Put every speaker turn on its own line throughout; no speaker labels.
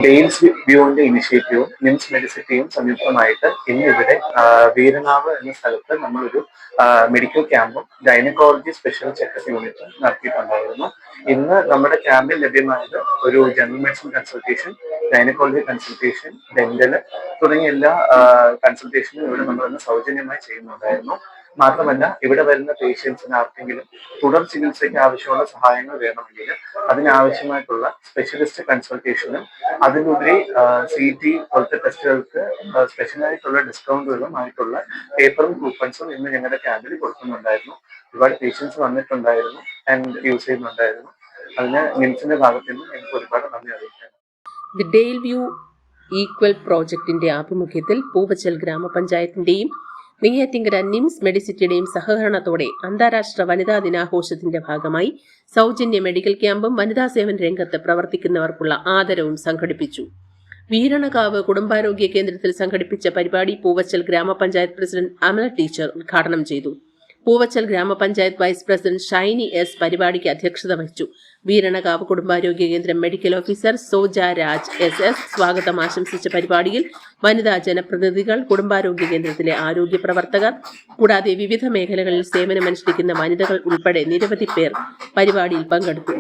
ഡെയിൽസ് വ്യൂവിന്റെ ഇനിഷ്യേറ്റീവും nymphs മെഡിസിറ്റിയും സംയുക്തമായിട്ട് ഇന്നിവിടെ വീരനാവ് എന്ന സ്ഥലത്ത് നമ്മളൊരു മെഡിക്കൽ ക്യാമ്പും ഗൈനക്കോളജി സ്പെഷ്യൽ ചെക്കപ്പ് യൂണിറ്റും നടത്തിയിട്ടുണ്ടായിരുന്നു. ഇന്ന് നമ്മുടെ ക്യാമ്പിൽ ലഭ്യമായത് ഒരു general medicine consultation, gynaecology consultation, dental തുടങ്ങിയ എല്ലാ കൺസൾട്ടേഷനും ഇവിടെ നമ്മൾ ഇന്ന് സൗജന്യമായി ചെയ്യുന്നുണ്ടായിരുന്നു. മാത്രമല്ല, ഇവിടെ വരുന്ന പേഷ്യൻസിന് ആർക്കെങ്കിലും തുടർ ചികിത്സയ്ക്ക് ആവശ്യമുള്ള സഹായങ്ങൾ വേണമെങ്കിൽ അതിനാവശ്യമായിട്ടുള്ള സ്പെഷ്യലിസ്റ്റ് കൺസൾട്ടേഷനും അതിലുപരി CT പോലത്തെ ടെസ്റ്റുകൾക്ക് സ്പെഷ്യലായിട്ടുള്ള ഡിസ്കൗണ്ടുകളും ആയിട്ടുള്ള പേപ്പറും കൂപ്പൺസും ഇന്ന് ഞങ്ങളുടെ ക്യാമ്പിൽ കൊടുക്കുന്നുണ്ടായിരുന്നു. ഒരുപാട് പേഷ്യൻസ് വന്നിട്ടുണ്ടായിരുന്നു ആൻഡ് യൂസ് ചെയ്യുന്നുണ്ടായിരുന്നു. അതിന് നിംസിന്റെ ഭാഗത്ത് നിന്ന് എനിക്ക് ഒരുപാട് നന്ദി അറിയിക്കാം.
ദി ഡെയിൽ വ്യൂ ഈക്വൽ പ്രോജക്റ്റിന്റെ ആഭിമുഖ്യത്തിൽ പൂവച്ചൽ ഗ്രാമപഞ്ചായത്തിന്റെയും നെയ്യാറ്റിങ്കര നിംസ് മെഡിസിറ്റിയുടെയും സഹകരണത്തോടെ അന്താരാഷ്ട്ര വനിതാ ദിനാഘോഷത്തിന്റെ ഭാഗമായി സൗജന്യ മെഡിക്കൽ ക്യാമ്പും വനിതാ സേവന രംഗത്ത് പ്രവർത്തിക്കുന്നവർക്കുള്ള ആദരവും സംഘടിപ്പിച്ചു. വീരണകാവ് കുടുംബാരോഗ്യ കേന്ദ്രത്തിൽ സംഘടിപ്പിച്ച പരിപാടി പൂവച്ചൽ ഗ്രാമപഞ്ചായത്ത് പ്രസിഡന്റ് അമല ടീച്ചർ ഉദ്ഘാടനം ചെയ്തു. പൂവച്ചൽ ഗ്രാമപഞ്ചായത്ത് വൈസ് പ്രസിഡന്റ് ഷൈനി S പരിപാടിക്ക് അധ്യക്ഷത വഹിച്ചു. വീരണകാവ് കുടുംബാരോഗ്യ കേന്ദ്രം medical officer Soja Raj SS സ്വാഗതം ആശംസിച്ച പരിപാടിയിൽ വനിതാ ജനപ്രതിനിധികൾ, കുടുംബാരോഗ്യ കേന്ദ്രത്തിലെ ആരോഗ്യ പ്രവർത്തകർ, കൂടാതെ വിവിധ മേഖലകളിൽ സേവനമനുഷ്ഠിക്കുന്ന വനിതകൾ ഉൾപ്പെടെ നിരവധി പേർ പരിപാടിയിൽ പങ്കെടുത്തു.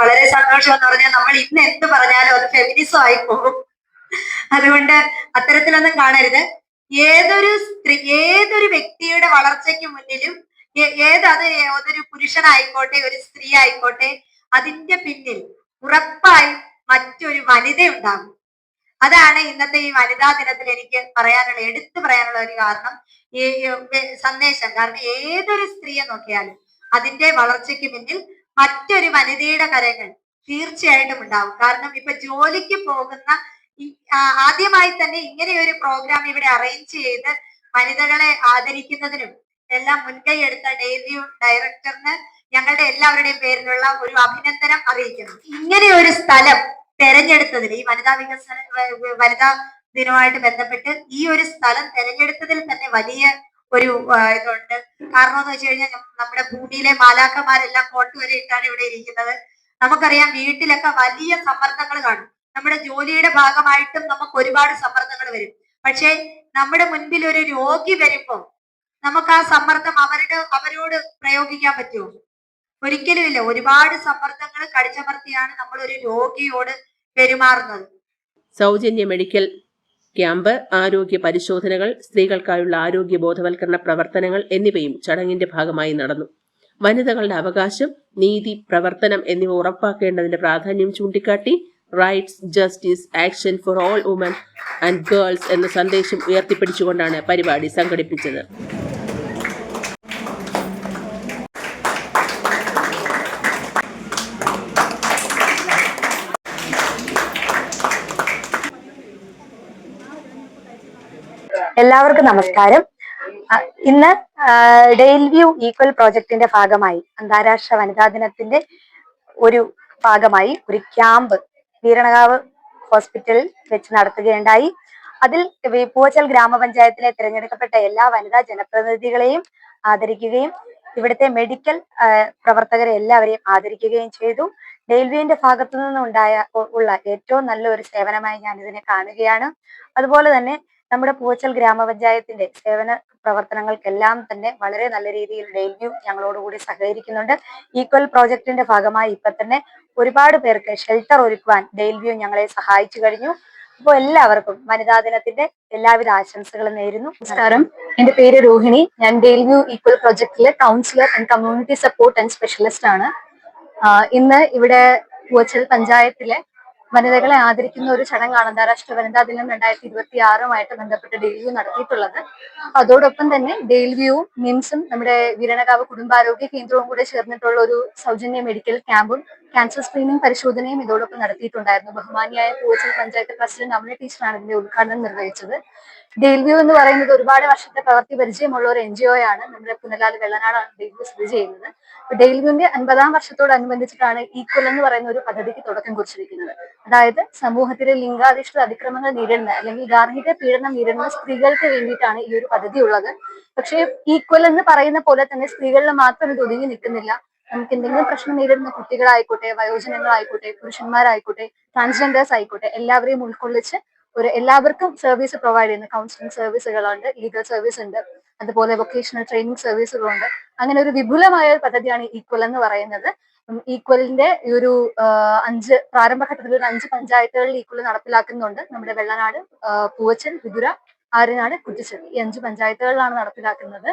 വളരെ സന്തോഷം എന്ന് പറഞ്ഞാൽ നമ്മൾ ഇന്ന് എന്ത് പറഞ്ഞാലും അത് ഫെമിനിസം ആയി പോകും. അതുകൊണ്ട് അത്തരത്തിലൊന്നും കാണരുത്. ഏതൊരു വ്യക്തിയുടെ വളർച്ചയ്ക്ക് മുന്നിലും അതൊരു പുരുഷനായിക്കോട്ടെ ഒരു സ്ത്രീ ആയിക്കോട്ടെ, അതിന്റെ പിന്നിൽ ഉറപ്പായി മറ്റൊരു വനിത ഉണ്ടാകും. അതാണ് ഇന്നത്തെ ഈ വനിതാ ദിനത്തിൽ എനിക്ക് എടുത്തു പറയാനുള്ള ഒരു കാരണം, ഈ സന്ദേശം. കാരണം ഏതൊരു സ്ത്രീയെ നോക്കിയാലും അതിന്റെ വളർച്ചയ്ക്ക് പിന്നിൽ മറ്റൊരു വനിതയുടെ കരങ്ങൾ തീർച്ചയായിട്ടും ഉണ്ടാവും. കാരണം ഇപ്പൊ ജോലിക്ക് പോകുന്ന ആദ്യമായി തന്നെ ഇങ്ങനെ ഒരു പ്രോഗ്രാം ഇവിടെ അറേഞ്ച് ചെയ്ത് വനിതകളെ ആദരിക്കുന്നതിനും എല്ലാം മുൻകൈ എടുത്ത ഡെയിൽ വ്യൂ ഡയറക്ടറിന് ഞങ്ങളുടെ എല്ലാവരുടെയും പേരിലുള്ള ഒരു അഭിനന്ദനം അറിയിക്കുന്നു. ഇങ്ങനെ ഒരു സ്ഥലം തെരഞ്ഞെടുത്തതിൽ, ഈ വനിതാ ദിനവുമായിട്ട് ബന്ധപ്പെട്ട് ഈ ഒരു സ്ഥലം തെരഞ്ഞെടുത്തതിൽ തന്നെ വലിയ ഒരു ഇതുണ്ട്. കാരണം എന്ന് വെച്ച് കഴിഞ്ഞാൽ നമ്മുടെ ഭൂമിയിലെ മാലാഖമാരെല്ലാം കോട്ട് വരെ ഇട്ടാണ് ഇവിടെ ഇരിക്കുന്നത്. നമുക്കറിയാം, വീട്ടിലൊക്കെ വലിയ സമ്മർദ്ദങ്ങൾ കാണും. നമ്മുടെ ജോലിയുടെ ഭാഗമായിട്ടും നമുക്ക് ഒരുപാട് സമ്മർദ്ദങ്ങൾ വരും. പക്ഷെ നമ്മുടെ മുൻപിൽ ഒരു രോഗി വരുമ്പോൾ നമുക്ക് ആ സമ്മർദ്ദം അവരോട് പ്രയോഗിക്കാൻ പറ്റുമോ? ഒരിക്കലുമില്ല. ഒരുപാട് സമ്മർദ്ദങ്ങൾ കടിച്ചമർത്തിയാണ് നമ്മൾ ഒരു രോഗിയോട് പെരുമാറുന്നത്.
സൗജന്യ മെഡിക്കൽ ക്യാമ്പ്, ആരോഗ്യ പരിശോധനകൾ, സ്ത്രീകൾക്കായുള്ള ആരോഗ്യ ബോധവൽക്കരണ പ്രവർത്തനങ്ങൾ എന്നിവയും ചടങ്ങിന്റെ ഭാഗമായി നടന്നു. വനിതകളുടെ അവകാശം, നീതി, പ്രവർത്തനം എന്നിവ ഉറപ്പാക്കേണ്ടതിന്റെ പ്രാധാന്യം ചൂണ്ടിക്കാട്ടി rights, justice, action for all woman and girls എന്ന സന്ദേശം ഉയർത്തിപ്പിടിച്ചുകൊണ്ടാണ് പരിപാടി സംഘടിപ്പിച്ചത്.
എല്ലാവർക്കും നമസ്കാരം. ഇന്ന് ഡെയിൽ വ്യൂ ഈക്വൽ പ്രോജക്റ്റിന്റെ ഭാഗമായി അന്താരാഷ്ട്ര വനിതാ ദിനത്തിന്റെ ഒരു ഭാഗമായി ഒരു ക്യാമ്പ് വീരണകാവ് ഹോസ്പിറ്റലിൽ വെച്ച് നടത്തുകയുണ്ടായി. അതിൽ പൂവച്ചൽ ഗ്രാമപഞ്ചായത്തിലെ തിരഞ്ഞെടുക്കപ്പെട്ട എല്ലാ വനിതാ ജനപ്രതിനിധികളെയും ആദരിക്കുകയും ഇവിടുത്തെ മെഡിക്കൽ പ്രവർത്തകരെ എല്ലാവരെയും ആദരിക്കുകയും ചെയ്തു. ഡെയിൽ വ്യൂവിന്റെ ഭാഗത്തു നിന്നുണ്ടായ ഏറ്റവും നല്ലൊരു സേവനമായി ഞാൻ ഇതിനെ കാണുകയാണ്. അതുപോലെ തന്നെ നമ്മുടെ പൂവച്ചൽ ഗ്രാമപഞ്ചായത്തിന്റെ സേവന പ്രവർത്തനങ്ങൾക്കെല്ലാം തന്നെ വളരെ നല്ല രീതിയിൽ ഡെയിൽ വ്യൂ ഞങ്ങളോടുകൂടി സഹകരിക്കുന്നുണ്ട്. ഈക്വൽ പ്രോജക്റ്റിന്റെ ഭാഗമായി ഇപ്പൊ തന്നെ ഒരുപാട് പേർക്ക് ഷെൽട്ടർ ഒരുക്കുവാൻ ഡെയിൽ വ്യൂ ഞങ്ങളെ സഹായിച്ചു കഴിഞ്ഞു. അപ്പോൾ എല്ലാവർക്കും വനിതാ ദിനത്തിന്റെ എല്ലാവിധ ആശംസകളും നേരുന്നു.
നമസ്കാരം, എന്റെ പേര് രോഹിണി. ഞാൻ ഡെയിൽ വ്യൂ ഈക്വൽ പ്രോജക്റ്റിലെ counsellor and community support and specialist ആണ്. ഇന്ന് ഇവിടെ പൂവച്ചൽ പഞ്ചായത്തിലെ വനിതകളെ ആദരിക്കുന്ന ഒരു ചടങ്ങാണ് അന്താരാഷ്ട്ര വനിതാ ദിനം 2026 ബന്ധപ്പെട്ട് ഡെയിൽ വ്യൂ നടത്തിയിട്ടുള്ളത്. അതോടൊപ്പം തന്നെ ഡെയിൽ വ്യൂവും നിംസും നമ്മുടെ വീരണകാവ് കുടുംബാരോഗ്യ കേന്ദ്രവും കൂടെ ചേർന്നിട്ടുള്ള ഒരു സൗജന്യ മെഡിക്കൽ ക്യാമ്പും ക്യാൻസർ സ്ക്രീനിംഗ് പരിശോധനയും ഇതോടൊപ്പം നടത്തിയിട്ടുണ്ടായിരുന്നു. ബഹുമാനിയായ പൂവച്ചൽ പഞ്ചായത്ത് പ്രസിഡന്റ് അമല ടീച്ചറാണ് ഇതിന്റെ ഉദ്ഘാടനം നിർവഹിച്ചത്. ഡെയിൽ വ്യൂ എന്ന് പറയുന്നത് ഒരുപാട് വർഷത്തെ പ്രവൃത്തി പരിചയമുള്ള ഒരു NGO ആണ്. നമ്മുടെ പുനലാല് വെള്ളനാടാണ് ഡെയിൽ വ്യൂ സ്ഥിതി ചെയ്യുന്നത്. ഡെയിൽ വ്യൂവിന്റെ 50-ാം വർഷത്തോടനുബന്ധിച്ചിട്ടാണ് ഈക്വൽ എന്ന് പറയുന്ന ഒരു പദ്ധതിക്ക് തുടക്കം കുറിച്ചിരിക്കുന്നത്. അതായത് സമൂഹത്തിലെ ലിംഗാധിഷ്ഠിത അതിക്രമങ്ങൾ നേരിടുന്ന അല്ലെങ്കിൽ ഗാർഹിക പീഡനം നേരിടുന്ന സ്ത്രീകൾക്ക് വേണ്ടിയിട്ടാണ് ഈ ഒരു പദ്ധതി ഉള്ളത്. പക്ഷേ ഈക്വൽ എന്ന് പറയുന്ന പോലെ തന്നെ സ്ത്രീകളിൽ മാത്രം ഇത് ഒതുങ്ങി നിൽക്കുന്നില്ല. നമുക്ക് എന്തെങ്കിലും പ്രശ്നം നേരിടുന്ന കുട്ടികളായിക്കോട്ടെ, വയോജനങ്ങളായിക്കോട്ടെ, പുരുഷന്മാരായിക്കോട്ടെ, ട്രാൻസ്ജെൻഡേഴ്സ് ആയിക്കോട്ടെ, എല്ലാവരെയും ഉൾക്കൊള്ളിച്ച് എല്ലാവർക്കും സർവീസ് പ്രൊവൈഡ് ചെയ്യുന്ന കൗൺസിലിംഗ് സർവീസുകളുണ്ട്, ലീഗൽ സർവീസ് ഉണ്ട്, അതുപോലെ വൊക്കേഷണൽ ട്രെയിനിങ് സർവീസുകളുണ്ട്. അങ്ങനെ ഒരു വിപുലമായ ഒരു പദ്ധതിയാണ് ഈക്വൽ എന്ന് പറയുന്നത്. ഈക്വലിന്റെ ഈ ഒരു പ്രാരംഭഘട്ടത്തിൽ ഒരു 5 പഞ്ചായത്തുകളിൽ ഈക്വൽ നടപ്പിലാക്കുന്നുണ്ട്. നമ്മുടെ വെള്ളനാട്, പൂവച്ചൽ, വിതുര, ആര്യനാട്, കുറ്റിച്ചെടി ഈ 5 പഞ്ചായത്തുകളിലാണ് നടപ്പിലാക്കുന്നത്.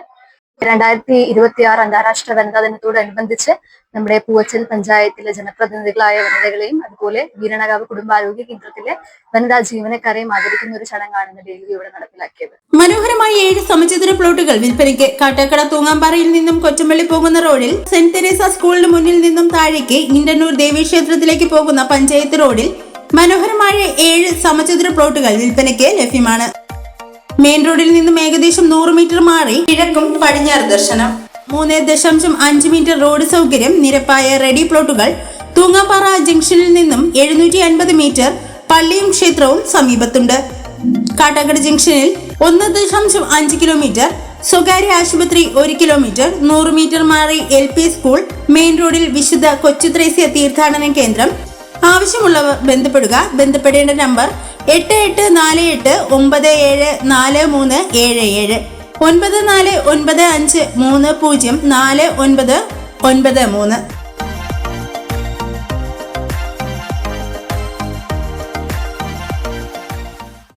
2026 അന്താരാഷ്ട്ര വനിതാ ദിനത്തോടനുബന്ധിച്ച് നമ്മുടെ പൂവച്ചൽ പഞ്ചായത്തിലെ ജനപ്രതിനിധികളായ വനിതകളെയും അതുപോലെ വീരണകാവ് കുടുംബാരോഗ്യ കേന്ദ്രത്തിലെ വനിതാ ജീവനക്കാരെയും ആദരിക്കുന്ന ഒരു ചടങ്ങാണ് ഇന്ന് ഡെയിലി ഇവിടെ നടപ്പിലാക്കിയത്.
മനോഹരമായ 7 സമചതുര പ്ലോട്ടുകൾ വിൽപ്പനയ്ക്ക്. കാട്ടാക്കട തൂങ്ങാമ്പാറയിൽ നിന്നും കൊച്ചമ്പള്ളി പോകുന്ന റോഡിൽ സെന്റ് തെരേസ സ്കൂളിന് മുന്നിൽ നിന്നും താഴേക്ക് ഇൻഡന്നൂർ ദേവീക്ഷേത്രത്തിലേക്ക് പോകുന്ന പഞ്ചായത്ത് റോഡിൽ മനോഹരമായ 7 സമചതുര പ്ലോട്ടുകൾ വിൽപ്പനയ്ക്ക് ലഭ്യമാണ്. മെയിൻ റോഡിൽ നിന്നും ഏകദേശം 100 മീറ്റർ മാറി കിഴക്കും പടിഞ്ഞാറ് ദർശനം. 3.5 മീറ്റർ റോഡ് സൗകര്യം, നിരപ്പായ റെഡി പ്ലോട്ടുകൾ. തൂങ്ങാപ്പാറ ജംഗ്ഷനിൽ നിന്നും 750 മീറ്റർ പള്ളിയും ക്ഷേത്രവും സമീപത്തുണ്ട്. കാട്ടാക്കട ജംഗ്ഷനിൽ 1.5 കിലോമീറ്റർ സ്വകാര്യ ആശുപത്രി, 1 കിലോമീറ്റർ 100 മീറ്റർ മാറി LP സ്കൂൾ. മെയിൻ റോഡിൽ വിശുദ്ധ കൊച്ചുത്രേസ്യ തീർത്ഥാടന കേന്ദ്രം. ആവശ്യമുള്ളവർ ബന്ധപ്പെടുക. ബന്ധപ്പെടേണ്ട നമ്പർ 8848974377 9495304993.